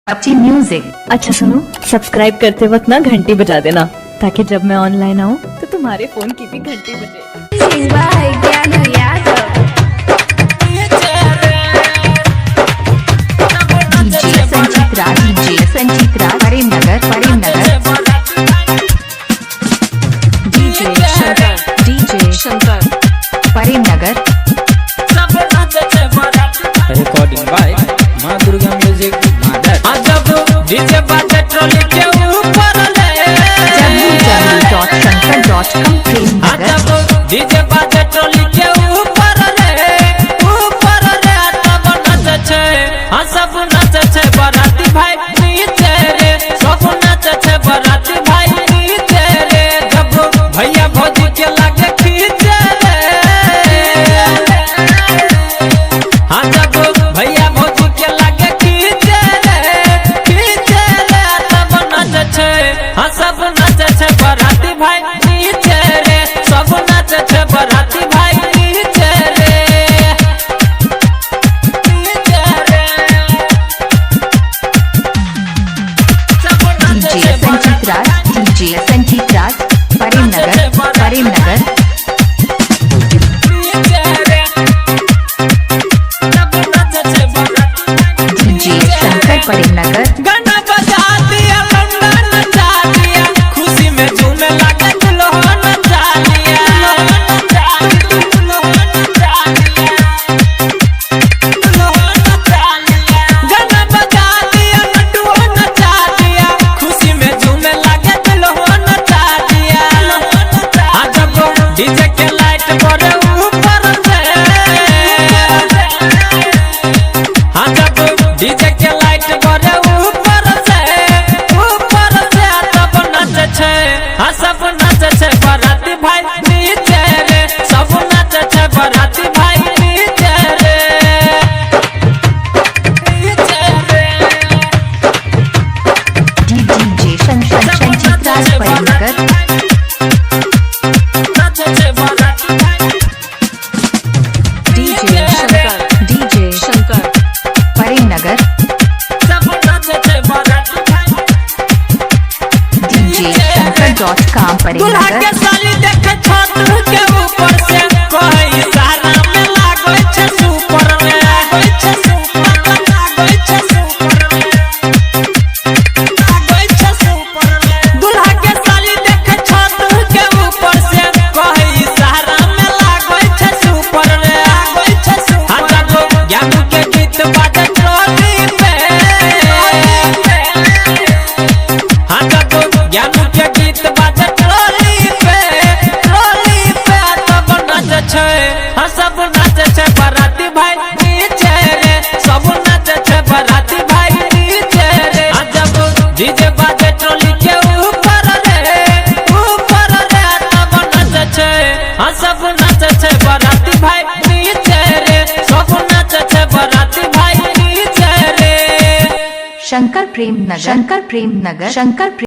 अच्छी म्यूजिक। अच्छा सुनो, सब्सक्राइब करते वक्त ना घंटी बजा देना ताकि जब मैं ऑनलाइन आऊँ तो तुम्हारे फोन की भी घंटी बजे। DJ Sanjeet Raj Karimnagar DJ Shankar Karimnagar. Recording by Maa Durga music मादर। जब डीजे बाजे ट्रॉली के ऊपर ले www.shankar.com करीमनगर। डीजे बाजे ट्रॉली के ऊपर ले तब नाचे छे सब नाचे छे बराती भाई नीचे रे सब नाचे छे बराती भाई नीचे रे। जब भैया भौजी के लागे खींचे रे जब भैया भौजी के लागे खींचे रे तब नाचे छे सब नाचे छे बराती भाई नीचे रे सब नाचे छे बराती भाई नीचे रे डीजे संजीत राज करीमनगर। डीजे शंकर करीमनगर। गाना बजा दिया लंडा नचा दिया खुशी में झूमने लगे दुल्हा नचा दिया गाना बजा दिया लड्डू नचा दिया खुशी में झूमने लगे दुल्हा नचा दिया। जब डीजे के लाइट बड़े ऊपर से जब डीजे के लाइट बड़े ऊपर से तब नाचे छे सब नाचे छे बराती भाई नीचे रे सब नाचे छे बराती भाई नीचे रे डीजे संजीत राज करीमनगर। नाचे छे बराती भाई डीजे शंकर करीमनगर। सब नाचे छे बराती भाई डीजे शंकर.com दूल्हा के करीमनगर। साली देखे छत के ऊपर से कोई सारा में लागै छे सुपर में लागै छे सुपर में दूल्हा के साली देखे छत के ऊपर से कोई सारा में लागै छे सुपर में जब ज्ञान के गीत बाजे ट्रॉली पे जब ज्ञान के गीत बाजे ट्रॉली पे तब नाचे छे सब नाचे छे बराती भाई नीचे रे सब नाचे छे बराती भाई नीचे रे। जब डीजे बाजे ट्रॉली के ऊपर रे तब नाचे छे सब नाचे छे बराती भाई नीचे रे सब नाचे छे बराती भाई नीचे रे। शंकर प्रेमनगर।